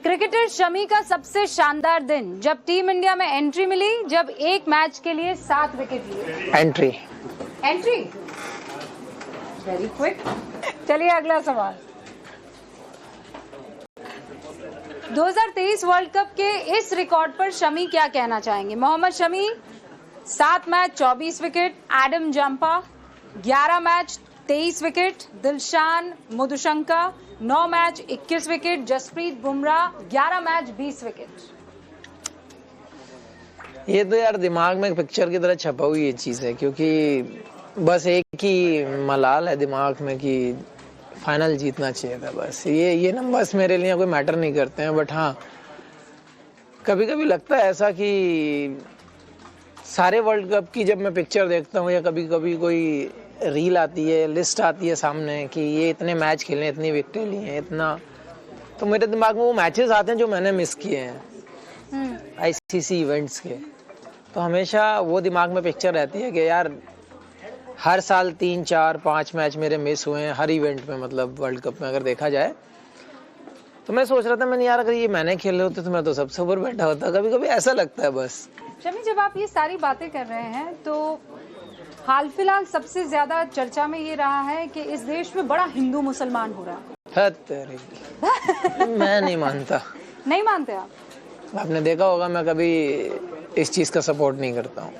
Cricketer Shami का सबसे शानदार दिन, जब टीम इंडिया में एंट्री मिली, जब एक मैच के लिए 7 विकेट लिए। Entry very quick. चलिए अगला सवाल। 2023 वर्ल्ड कप के इस रिकॉर्ड पर शमी क्या कहना चाहेंगे? Mohammed Shami 7 match 24 wicket, Adam Zampa 11 match 23 wicket, Dilshan Madushanka 9 match 21 wicket, Jasprit Bumrah 11 match 20 wicket. ये तो यार दिमाग में पिक्चर की तरह छपा हुई ये चीज है, क्योंकि बस एक ही मलाल है दिमाग में कि फाइनल जीतना चाहिए था। बस ये नंबर्स मेरे लिए कोई मैटर नहीं करते हैं। बट हाँ, कभी कभी लगता है ऐसा कि सारे वर्ल्ड कप की जब मैं पिक्चर देखता हूँ या कभी कभी कोई रील आती है, लिस्ट आती है सामने कि ये इतने मैच खेले, इतनी विकेटें ली हैं, इतना, तो मेरे दिमाग में वो मैचेस आते हैं जो मैंने मिस किए हैं आईसीसी इवेंट्स के। तो हमेशा वो दिमाग में पिक्चर रहती है कि यार हर साल 3, 4, 5 मैच मेरे मिस हुए हैं हर इवेंट में, मतलब वर्ल्ड कप में अगर देखा जाए। तो मैं सोच रहा था, मैंने यार अगर ये मैंने खेले होते तो मैं तो सबसे ऊपर बैठा होता। कभी कभी ऐसा लगता है बस। शमी, जब आप ये सारी बातें कर रहे हैं तो हाल फिलहाल सबसे ज्यादा चर्चा में ये रहा है कि इस देश में बड़ा हिंदू मुसलमान हो रहा है। मैं नहीं मानता। नहीं मानते आप? आपने देखा होगा मैं कभी इस चीज का सपोर्ट नहीं करता हूँ।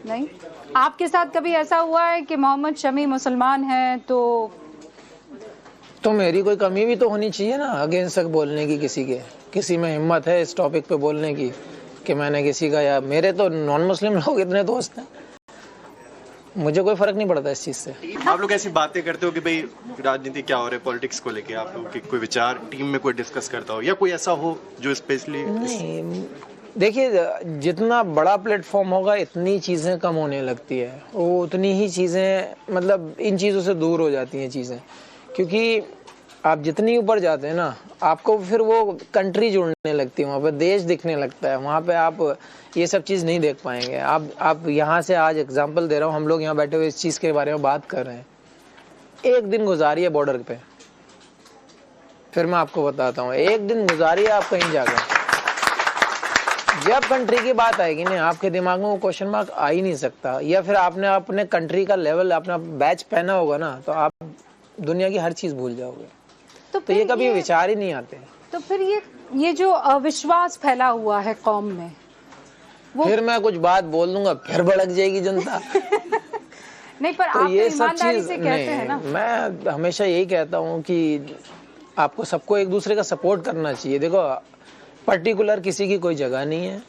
नहीं? आपके साथ कभी ऐसा हुआ है कि मोहम्मद शमी मुसलमान है तो मेरी कोई कमी भी तो होनी चाहिए ना अगेंस्ट तक बोलने की, किसी में हिम्मत है इस टॉपिक पे बोलने की कि मैंने किसी का, या मेरे तो नॉन मुस्लिम लोग इतने दोस्त हैं, मुझे कोई फर्क नहीं पड़ता इस चीज से। आप लोग ऐसी बातें करते हो कि भाई राजनीति क्या हो रहा है, पॉलिटिक्स को लेके आप लोग के कोई विचार टीम में कोई डिस्कस करता हो या कोई ऐसा हो जो स्पेशली? नहीं, देखिए जितना बड़ा प्लेटफॉर्म होगा इतनी चीजें कम होने लगती है, वो उतनी ही चीजें, मतलब इन चीजों से दूर हो जाती हैं चीजें, क्योंकि आप जितनी ऊपर जाते हैं ना, आपको फिर वो कंट्री जुड़ने लगती है, वहाँ पे देश दिखने लगता है, वहाँ पे आप ये सब चीज़ नहीं देख पाएंगे। आप यहाँ से, आज एग्जांपल दे रहा हूँ, हम लोग यहाँ बैठे हुए इस चीज़ के बारे में बात कर रहे हैं, एक दिन गुजारिए बॉर्डर पे, फिर मैं आपको बताता हूँ, एक दिन गुजारिए आप कहीं जाकर, जब कंट्री की बात आएगी ना आपके दिमाग में वो क्वेश्चन मार्क आ ही नहीं सकता। या फिर आपने अपने कंट्री का लेवल, अपना बैच पहना होगा ना, तो आप दुनिया की हर चीज़ भूल जाओगे। तो ये कभी विचार ही नहीं आते। तो फिर ये जो अविश्वास फैला हुआ है कौम में, वो फिर मैं कुछ बात बोल दूंगा फिर भड़क जाएगी जनता। नहीं, पर तो आप ये सब चीज से कहते हैं ना। मैं हमेशा यही कहता हूँ कि आपको सबको एक दूसरे का सपोर्ट करना चाहिए। देखो, पर्टिकुलर किसी की कोई जगह नहीं है,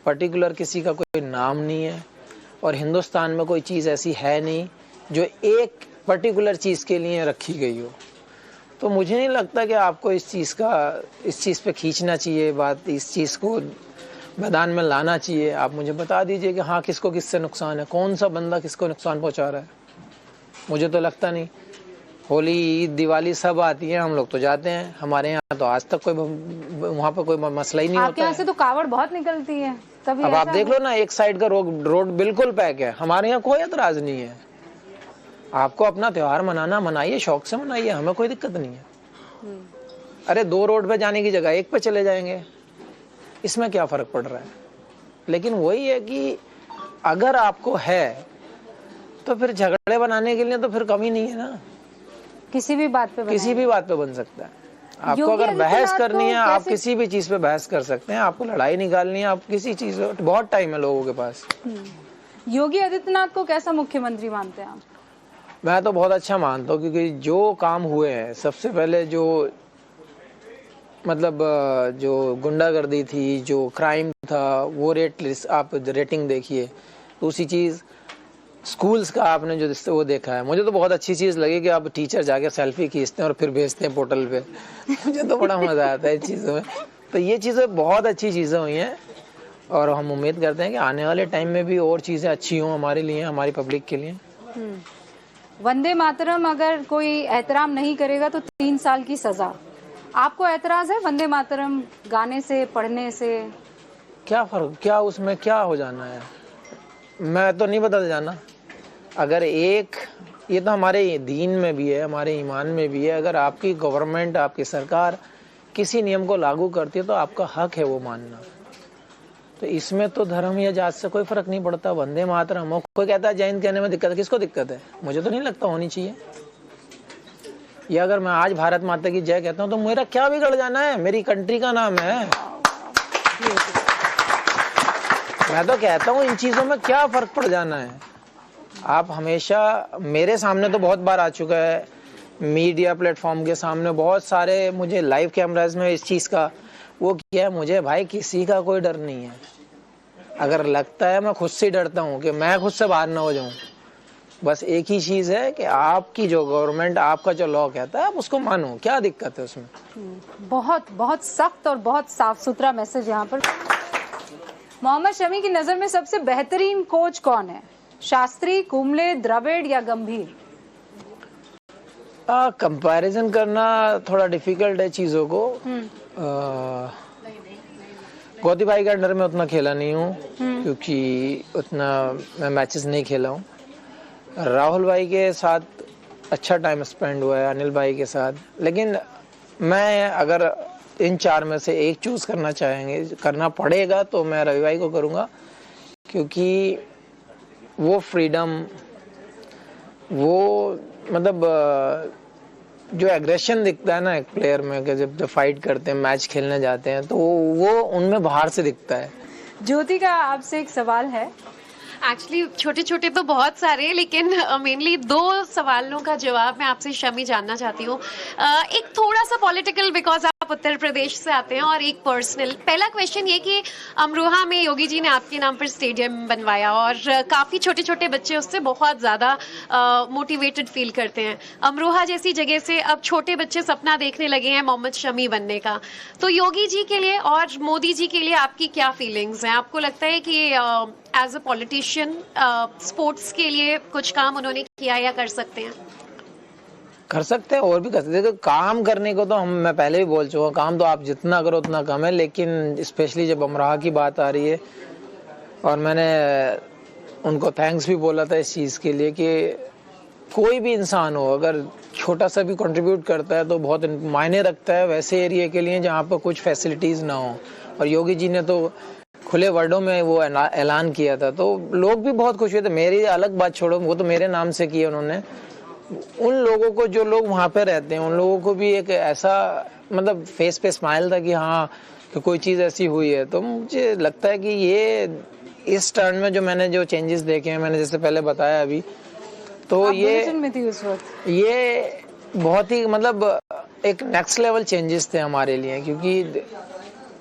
पर्टिकुलर किसी का कोई नाम नहीं है, और हिंदुस्तान में कोई चीज़ ऐसी है नहीं जो एक पर्टिकुलर चीज़ के लिए रखी गई हो। तो मुझे नहीं लगता कि आपको इस चीज़ पे खींचना चाहिए बात, इस चीज़ को मैदान में लाना चाहिए। आप मुझे बता दीजिए कि हाँ किसको किससे नुकसान है, कौन सा बंदा किसको नुकसान पहुंचा रहा है। मुझे तो लगता नहीं। होली, ईद, दिवाली सब आती है, हम लोग तो जाते हैं, हमारे यहाँ तो आज तक कोई वहाँ पर कोई मसला ही नहीं होता। आपके यहाँ से तो कावड़ बहुत निकलती है। कभी अब आप देख लो ना, एक साइड का रोड बिल्कुल पैक है, हमारे यहाँ कोई एतराज नहीं है। आपको अपना त्योहार मनाना, मनाइए, शौक से मनाइए, हमें कोई दिक्कत नहीं है। अरे 2 रोड पे जाने की जगह 1 पे चले जाएंगे, इसमें क्या फर्क पड़ रहा है। लेकिन वही है कि अगर आपको है तो फिर झगड़े बनाने के लिए तो फिर कमी नहीं है ना। किसी भी बात पे बन सकता है। आपको अगर बहस करनी है, आप किसी भी चीज पे बहस कर सकते हैं। आपको लड़ाई निकालनी है, आप किसी चीज, बहुत टाइम है लोगों के पास। योगी आदित्यनाथ को कैसा मुख्यमंत्री मानते हैं आप? मैं तो बहुत अच्छा मानता हूँ, क्योंकि जो काम हुए हैं, सबसे पहले जो मतलब जो गुंडागर्दी थी, जो क्राइम था, वो आप रेटिंग देखिए। दूसरी चीज़, स्कूल्स का आपने जो वो देखा है, मुझे तो बहुत अच्छी चीज़ लगी कि आप टीचर जाके सेल्फी खींचते हैं और फिर भेजते हैं पोर्टल पे। मुझे तो बड़ा मज़ा आता है इस चीज़ों में। तो ये चीज़ें बहुत अच्छी चीज़ें हुई हैं, और हम उम्मीद करते हैं कि आने वाले टाइम में भी और चीज़ें अच्छी हों हमारे लिए, हमारी पब्लिक के लिए। वंदे मातरम अगर कोई एहतराम नहीं करेगा तो 3 साल की सजा। आपको एतराज है वंदे मातरम गाने से, पढ़ने से? क्या फर्क, क्या उसमें क्या हो जाना है? मैं तो नहीं बदल जाना। अगर एक, ये तो हमारे दीन में भी है, हमारे ईमान में भी है, अगर आपकी गवर्नमेंट, आपकी सरकार किसी नियम को लागू करती है तो आपका हक है वो मानना। तो इसमें तो धर्म या जात से कोई फर्क नहीं पड़ता। वंदे मातरम, कोई कहता है जय हिंद कहने में दिक्कत है, किसको दिक्कत है? मुझे तो नहीं लगता होनी चाहिए। या अगर मैं आज भारत माता की जय कहता हूँ तो मेरा क्या बिगड़ जाना है? मेरी कंट्री का नाम है। मैं तो कहता हूँ इन चीजों में क्या फर्क पड़ जाना है? आप हमेशा, मेरे सामने तो बहुत बार आ चुका है, मीडिया प्लेटफॉर्म के सामने बहुत सारे मुझे लाइव कैमराज में इस चीज का वो किया है। मुझे भाई किसी का कोई डर नहीं है। अगर लगता है मैं खुद से डरता हूँ कि मैं खुद से बाहर ना हो जाऊं। बस एक ही चीज है कि आपकी जो गवर्नमेंट, आपका जो लॉ कहता है आप उसको मानो, क्या दिक्कत है उसमें? बहुत बहुत सख्त और बहुत साफ सुथरा मैसेज यहाँ पर। मोहम्मद शमी की नजर में सबसे बेहतरीन कोच कौन है? शास्त्री, कुंबले, द्रविड़ या गंभीर? कंपैरिजन करना थोड़ा डिफिकल्ट है चीजों को। गौती भाई के अंडर में उतना खेला नहीं हूँ क्योंकि उतना मैं मैचेस नहीं खेला हूँ। राहुल भाई के साथ अच्छा टाइम स्पेंड हुआ है, अनिल भाई के साथ। लेकिन मैं अगर इन चार में से एक चूज करना पड़ेगा तो मैं रवि भाई को करूँगा, क्योंकि वो फ्रीडम, वो मतलब जो एग्रेशन दिखता है ना एक प्लेयर में, कि जब फाइट करते हैं, मैच खेलने जाते हैं, तो वो उनमें बाहर से दिखता है। ज्योति का आपसे एक सवाल है। एक्चुअली छोटे छोटे तो बहुत सारे हैं, लेकिन मेनली दो सवालों का जवाब मैं आपसे शमी जानना चाहती हूँ। एक थोड़ा सा पॉलिटिकल, बिकॉज आप उत्तर प्रदेश से आते हैं, और एक पर्सनल। पहला क्वेश्चन ये कि अमरोहा में योगी जी ने आपके नाम पर स्टेडियम बनवाया और काफ़ी छोटे छोटे बच्चे उससे बहुत ज़्यादा मोटिवेटेड फील करते हैं। अमरोहा जैसी जगह से अब छोटे बच्चे सपना देखने लगे हैं मोहम्मद शमी बनने का। तो योगी जी के लिए और मोदी जी के लिए आपकी क्या फीलिंग्स हैं? आपको लगता है कि एज अ पॉलिटिशियन स्पोर्ट्स के लिए कुछ काम उन्होंने किया या कर सकते हैं? कर सकते हैं और भी कर सकते हैं। काम करने को तो मैं पहले भी बोल चुका हूँ, काम तो आप जितना करो उतना कम है। लेकिन स्पेशली जब अमरोहा की बात आ रही है, और मैंने उनको थैंक्स भी बोला था इस चीज़ के लिए कि कोई भी इंसान हो अगर छोटा सा भी कंट्रीब्यूट करता है तो बहुत मायने रखता है वैसे एरिया के लिए जहाँ पर कुछ फैसिलिटीज़ ना हो। और योगी जी ने तो खुले वर्डों में वो ऐलान किया था, तो लोग भी बहुत खुश हुए थे। मेरी अलग बात छोड़ो, वो तो मेरे नाम से किया उन्होंने। उन लोगों को, जो लोग वहाँ पे रहते हैं, उन लोगों को भी एक ऐसा मतलब फेस पे स्माइल था कि हाँ कि कोई चीज़ ऐसी हुई है। तो मुझे लगता है कि ये इस टर्न में जो मैंने जो चेंजेस देखे हैं, मैंने जैसे पहले बताया अभी, तो ये में थी उस वक्त, ये बहुत ही मतलब एक नेक्स्ट लेवल चेंजेस थे हमारे लिए। क्योंकि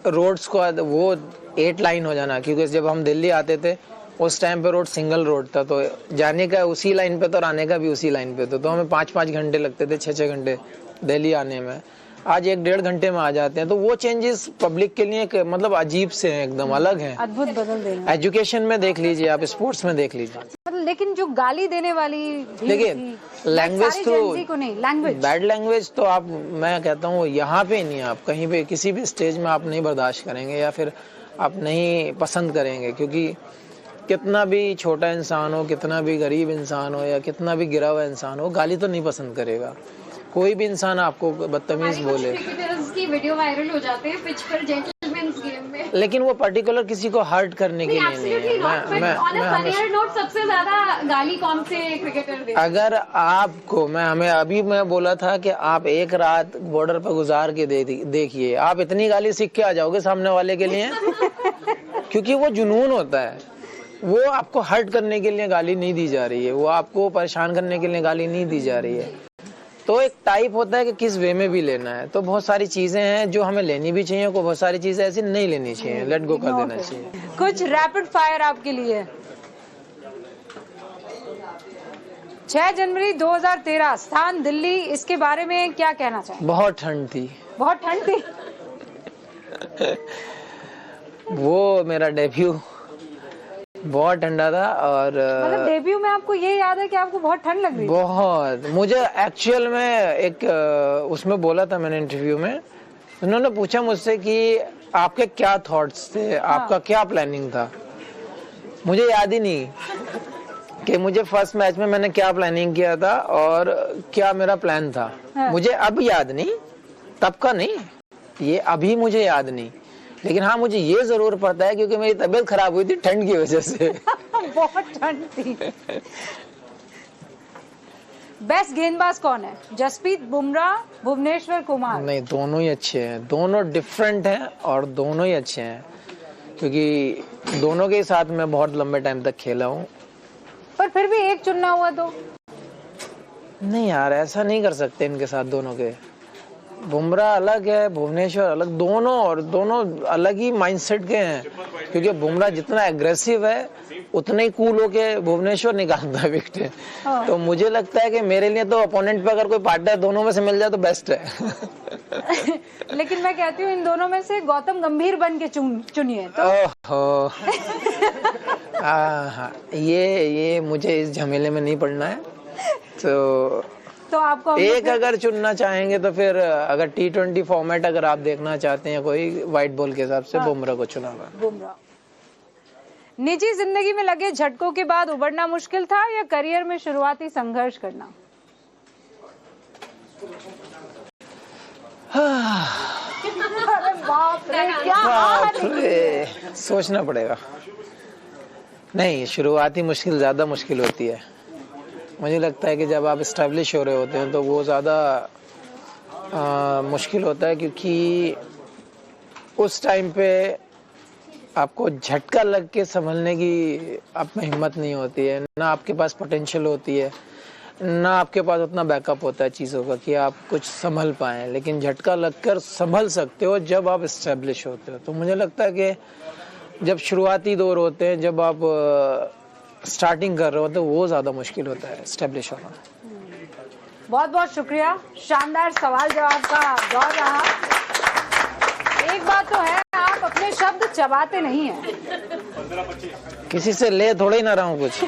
रोड्स को वो 8 लाइन हो जाना, क्योंकि जब हम दिल्ली आते थे उस टाइम पे रोड सिंगल रोड था, तो जाने का उसी लाइन पे था और आने का भी उसी लाइन पे था। तो हमें 5-5 घंटे लगते थे, 6-6 घंटे दिल्ली आने में। आज 1-1.5 घंटे में आ जाते हैं। तो वो चेंजेस पब्लिक के लिए मतलब अजीब से हैं, एकदम अलग हैं, अद्भुत बदल देंगे। एजुकेशन में देख लीजिए आप, स्पोर्ट्स में देख लीजिए। लेकिन जो गाली देने वाली देखिए, लैंग्वेज तो लैंग्वेज, बैड लैंग्वेज तो आप, मैं कहता हूँ यहाँ पे नहीं, आप कहीं पे किसी भी स्टेज में आप नहीं बर्दाश्त करेंगे या फिर आप नहीं पसंद करेंगे। क्योंकि कितना भी छोटा इंसान हो, कितना भी गरीब इंसान हो या कितना भी गिरा हुआ इंसान हो, गाली तो नहीं पसंद करेगा। कोई भी इंसान आपको बदतमीज बोले, की वीडियो वायरल हो जाते हैं पिच पर जेंटलमैन्स गेम में, लेकिन वो पर्टिकुलर किसी को हर्ट करने के लिए नहीं है। मैं सबसे ज्यादा गाली कौन से क्रिकेटर दे? अगर आपको अभी मैं बोला था कि आप एक रात बॉर्डर पर गुजार के देखिए, आप इतनी गाली सीख के आ जाओगे सामने वाले के लिए। क्योंकि वो जुनून होता है, वो आपको हर्ट करने के लिए गाली नहीं दी जा रही है, वो आपको परेशान करने के लिए गाली नहीं दी जा रही है। तो एक टाइप होता है कि किस वे में भी लेना है। तो बहुत सारी चीजें हैं जो हमें लेनी भी चाहिए, को बहुत सारी चीजें ऐसी नहीं लेनी चाहिए, लेट गो कर देना चाहिए। कुछ रैपिड फायर आपके लिए। 6 जनवरी 2013, स्थान दिल्ली, इसके बारे में क्या कहना चाहिए? बहुत ठंड थी। बहुत ठंड थी। वो मेरा डेब्यू बहुत ठंडा था। और मतलब डेब्यू में आपको ये याद है कि आपको बहुत ठंड लग रही थी? बहुत। मुझे एक्चुअल में एक उसमें बोला था मैंने इंटरव्यू में, उन्होंने पूछा मुझसे कि आपके क्या थॉट्स थे, आपका क्या प्लानिंग था। मुझे याद ही नहीं कि मुझे फर्स्ट मैच में मैंने क्या प्लानिंग किया था और क्या मेरा प्लान था। मुझे अब याद नहीं, तब का नहीं। ये अभी मुझे याद नहीं, लेकिन हाँ मुझे ये जरूर पता है क्योंकि मेरी तबीयत खराब हुई थी ठंड की वजह से। बहुत ठंड थी। बेस्ट गेंदबाज कौन है? जसप्रीत बुमराह, भुवनेश्वर कुमार? नहीं, दोनों ही अच्छे हैं, दोनों डिफरेंट हैं और दोनों ही अच्छे हैं, क्योंकि दोनों के साथ मैं बहुत लंबे टाइम तक खेला हूँ। पर फिर भी एक चुनना हुआ तो? नहीं यार, ऐसा नहीं कर सकते इनके साथ दोनों के। बुमराह अलग है, भुवनेश्वर अलग, दोनों अलग ही माइंडसेट के हैं, क्योंकि बुमराह जितना एग्रेसिव है उतना ही कूल होके भुवनेश्वर निकालता है विकेट। तो मुझे लगता है कि मेरे लिए तो अपोनेंट पे अगर कोई पार्टनर दोनों में से मिल जाए तो बेस्ट है। लेकिन मैं कहती हूँ इन दोनों में से गौतम गंभीर बन के चुनिए तो। ओहो। हाँ, ये मुझे इस झमेले में नहीं पड़ना है। तो आपको एक अगर चुनना चाहेंगे तो फिर अगर T20 फॉर्मेट अगर आप देखना चाहते हैं कोई वाइट बॉल के हिसाब से, बुमराह को चुना। बुमराह। निजी जिंदगी में लगे झटकों के बाद उबरना मुश्किल था या करियर में शुरुआती संघर्ष करना? अरे बाप रे, क्या बाप रे, सोचना पड़ेगा। नहीं, शुरुआती मुश्किल ज्यादा मुश्किल होती है। मुझे लगता है कि जब आप इस्टेब्लिश हो रहे होते हैं तो वो ज़्यादा मुश्किल होता है, क्योंकि उस टाइम पे आपको झटका लग के संभलने की आप में हिम्मत नहीं होती है, ना आपके पास पोटेंशियल होती है, ना आपके पास उतना बैकअप होता है चीज़ों का कि आप कुछ संभल पाएँ। लेकिन झटका लगकर संभल सकते हो जब आप इस्टेब्लिश होते हो। तो मुझे लगता है कि जब शुरुआती दौर होते हैं, जब आप स्टार्टिंग कर रहे हो तो वो ज़्यादा मुश्किल होता है एस्टेब्लिश होना। बहुत बहुत शुक्रिया, शानदार सवाल जवाब का दौर रहा। एक बात तो है, आप अपने शब्द चबाते नहीं हैं। किसी से ले थोड़ा ही ना रहा हूँ कुछ।